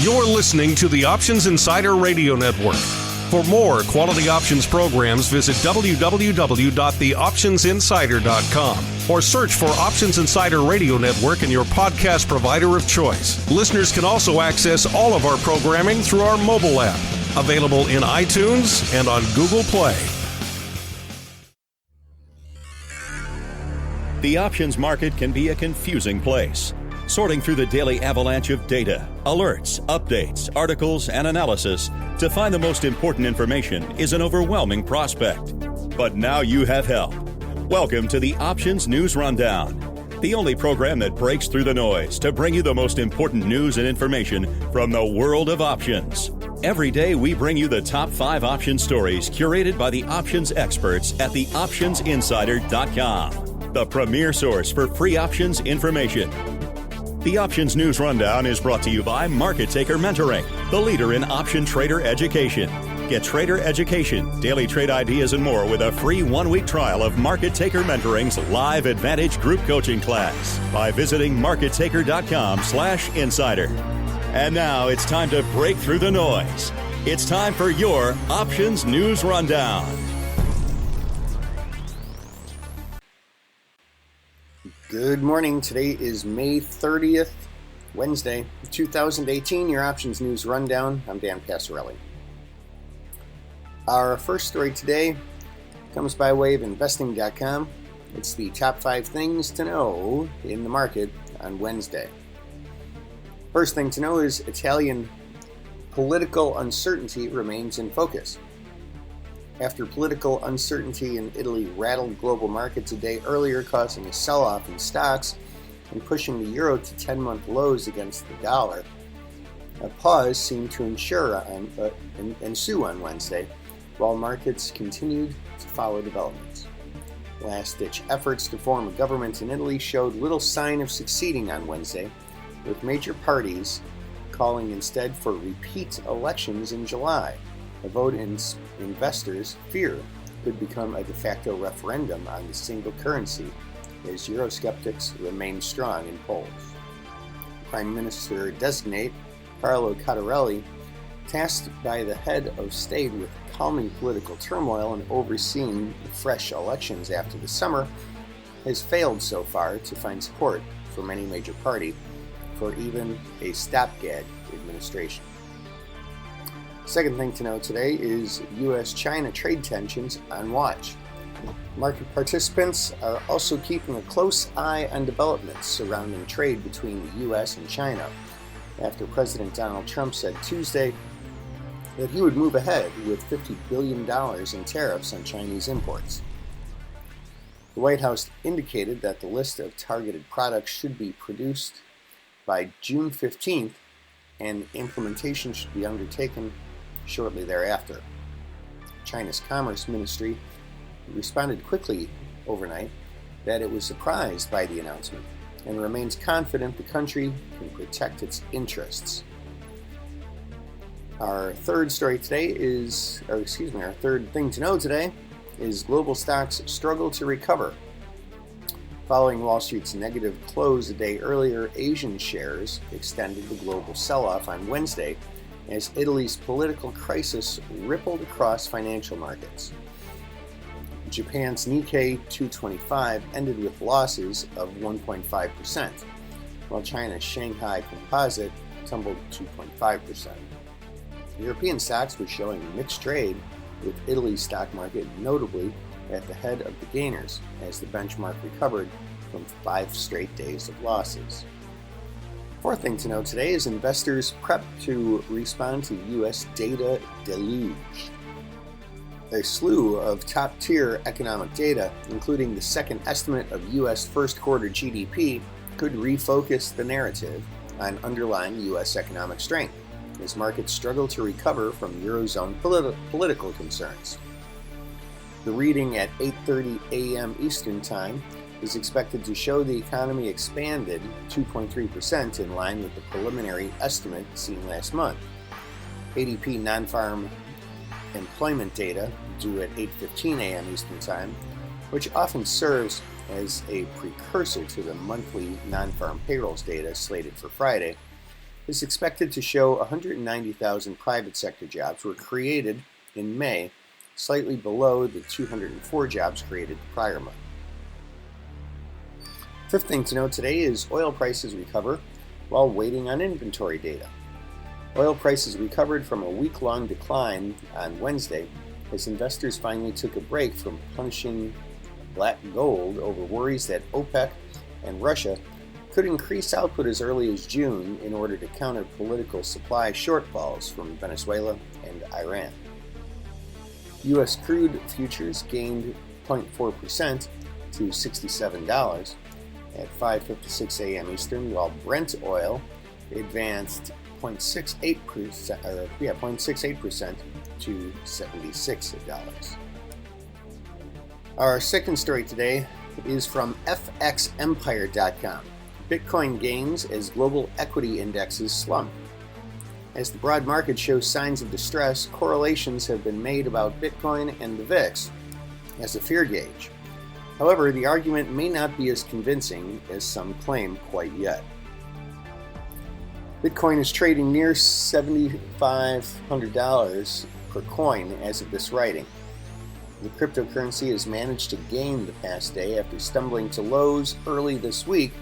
You're listening to the Options Insider Radio Network. For more quality options programs, visit www.theoptionsinsider.com or search for Options Insider Radio Network in your podcast provider of choice. Listeners can also access all of our programming through our mobile app, available in iTunes and on Google Play. The options market can be a confusing place. Sorting through the daily avalanche of data, alerts, updates, articles, and analysis to find the most important information is an overwhelming prospect. But now you have help. Welcome to the Options News Rundown, the only program that breaks through the noise to bring you the most important news and information from the world of options. Every day we bring you the top 5 option stories curated by the options experts at theoptionsinsider.com, the premier source for free options information. The Options News Rundown is brought to you by Market Taker Mentoring, the leader in option trader education. Get trader education, daily trade ideas, and more with a free 1-week trial of Market Taker Mentoring's live Advantage group coaching class by visiting markettaker.com/insider. And now it's time to break through the noise. It's time for your Options News Rundown. Good morning. Today is May 30th, Wednesday, 2018. Your Options News Rundown. I'm Dan Passarelli. Our first story today comes by way of investing.com. It's the top 5 things to know in the market on Wednesday. First thing to know is Italian political uncertainty remains in focus. After political uncertainty in Italy rattled global markets a day earlier, causing a sell-off in stocks and pushing the euro to 10-month lows against the dollar, a pause seemed to ensue on Wednesday, while markets continued to follow developments. Last-ditch efforts to form a government in Italy showed little sign of succeeding on Wednesday, with major parties calling instead for repeat elections in July. A vote investors fear could become a de facto referendum on the single currency, as Eurosceptics remain strong in polls. Prime Minister-designate Carlo Cottarelli, tasked by the head of state with calming political turmoil and overseeing fresh elections after the summer, has failed so far to find support from any major party for even a stopgap administration. Second thing to know today is U.S.-China trade tensions on watch. Market participants are also keeping a close eye on developments surrounding trade between the U.S. and China, after President Donald Trump said Tuesday that he would move ahead with $50 billion in tariffs on Chinese imports. The White House indicated that the list of targeted products should be produced by June 15th, and implementation should be undertaken shortly thereafter. China's Commerce Ministry responded quickly overnight that it was surprised by the announcement and remains confident the country can protect its interests. Our third thing to know today is global stocks struggle to recover. Following Wall Street's negative close a day earlier, Asian shares extended the global sell-off on Wednesday as Italy's political crisis rippled across financial markets. Japan's Nikkei 225 ended with losses of 1.5%, while China's Shanghai Composite tumbled 2.5%. European stocks were showing mixed trade, with Italy's stock market notably at the head of the gainers as the benchmark recovered from 5 straight days of losses. Fourth thing to know today is investors prep to respond to U.S. data deluge. A slew of top-tier economic data, including the second estimate of U.S. first quarter GDP, could refocus the narrative on underlying U.S. economic strength as markets struggle to recover from Eurozone political concerns. The reading at 8:30 a.m. Eastern Time is expected to show the economy expanded 2.3% in line with the preliminary estimate seen last month. ADP non-farm employment data due at 8:15 a.m. Eastern Time, which often serves as a precursor to the monthly non-farm payrolls data slated for Friday, is expected to show 190,000 private sector jobs were created in May, slightly below the 204 jobs created the prior month. Fifth thing to note today is oil prices recover while waiting on inventory data. Oil prices recovered from a week-long decline on Wednesday as investors finally took a break from punishing black gold over worries that OPEC and Russia could increase output as early as June in order to counter political supply shortfalls from Venezuela and Iran. U.S. crude futures gained 0.4% to $67 at 5:56 a.m. Eastern, while Brent oil advanced 0.68% to $76. Our second story today is from FXEmpire.com. Bitcoin gains as global equity indexes slump. As the broad market shows signs of distress, correlations have been made about Bitcoin and the VIX as a fear gauge. However, the argument may not be as convincing as some claim quite yet. Bitcoin is trading near $7,500 per coin as of this writing. The cryptocurrency has managed to gain the past day after stumbling to lows early this week,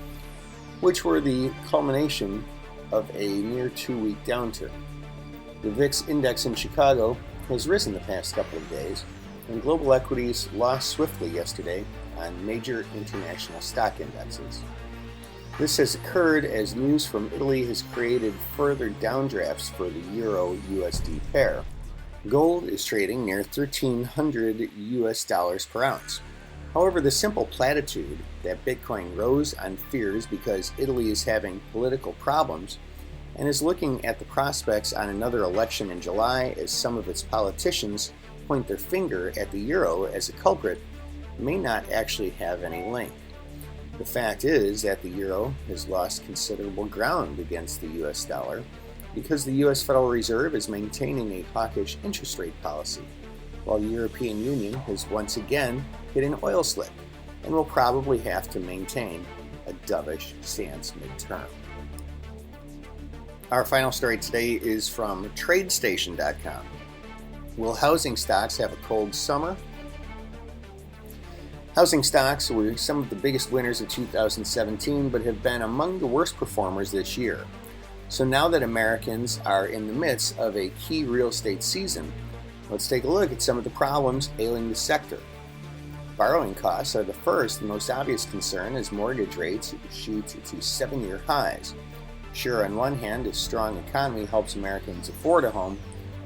which were the culmination of a near 2-week downturn. The VIX index in Chicago has risen the past couple of days, and global equities lost swiftly yesterday on major international stock indexes. This has occurred as news from Italy has created further downdrafts for the Euro-USD pair. Gold is trading near $1,300 per ounce. However, the simple platitude that Bitcoin rose on fears because Italy is having political problems and is looking at the prospects on another election in July as some of its politicians point their finger at the euro as a culprit may not actually have any link. The fact is that the euro has lost considerable ground against the US dollar because the US Federal Reserve is maintaining a hawkish interest rate policy, while the European Union has once again hit an oil slip and will probably have to maintain a dovish stance midterm. Our final story today is from TradeStation.com. Will housing stocks have a cold summer? Housing stocks were some of the biggest winners of 2017, but have been among the worst performers this year. So now that Americans are in the midst of a key real estate season, let's take a look at some of the problems ailing the sector. Borrowing costs are the first and most obvious concern as mortgage rates shoot to 7-year highs. Sure, on one hand, a strong economy helps Americans afford a home,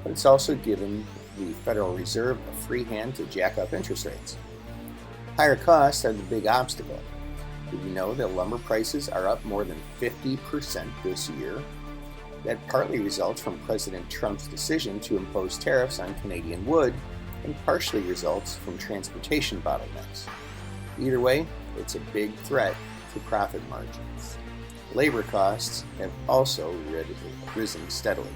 but it's also given the Federal Reserve a free hand to jack up interest rates. Higher costs are the big obstacle. Did you know that lumber prices are up more than 50% this year? That partly results from President Trump's decision to impose tariffs on Canadian wood and partially results from transportation bottlenecks. Either way, it's a big threat to profit margins. Labor costs have also risen steadily.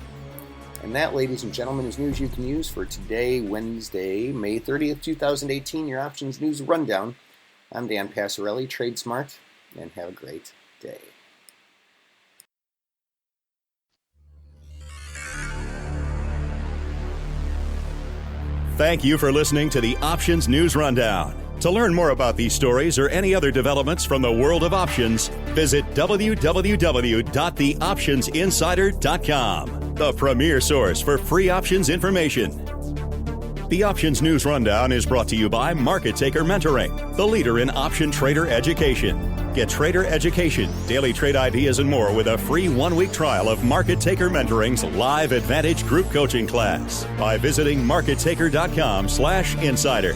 And that, ladies and gentlemen, is news you can use for today, Wednesday, May 30th, 2018, your Options News Rundown. I'm Dan Passarelli, Trade Smart, and have a great day. Thank you for listening to the Options News Rundown. To learn more about these stories or any other developments from the world of options, visit www.theoptionsinsider.com, the premier source for free options information. The Options News Rundown is brought to you by Market Taker Mentoring, the leader in option trader education. Get trader education, daily trade ideas, and more with a free 1-week trial of Market Taker Mentoring's live Advantage group coaching class by visiting markettaker.com/insider.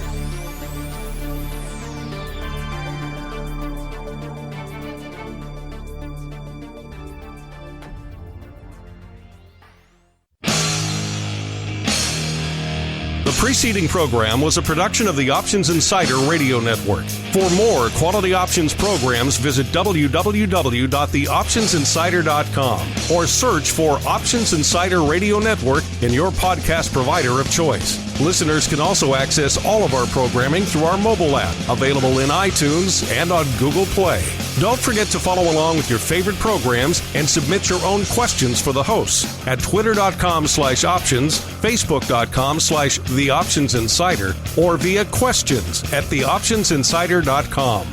The preceding program was a production of the Options Insider Radio Network. For more quality options programs, visit www.theoptionsinsider.com or search for Options Insider Radio Network in your podcast provider of choice. Listeners can also access all of our programming through our mobile app, available in iTunes and on Google Play. Don't forget to follow along with your favorite programs and submit your own questions for the hosts at twitter.com/options, facebook.com/theoptionsinsider, or via questions at theoptionsinsider.com.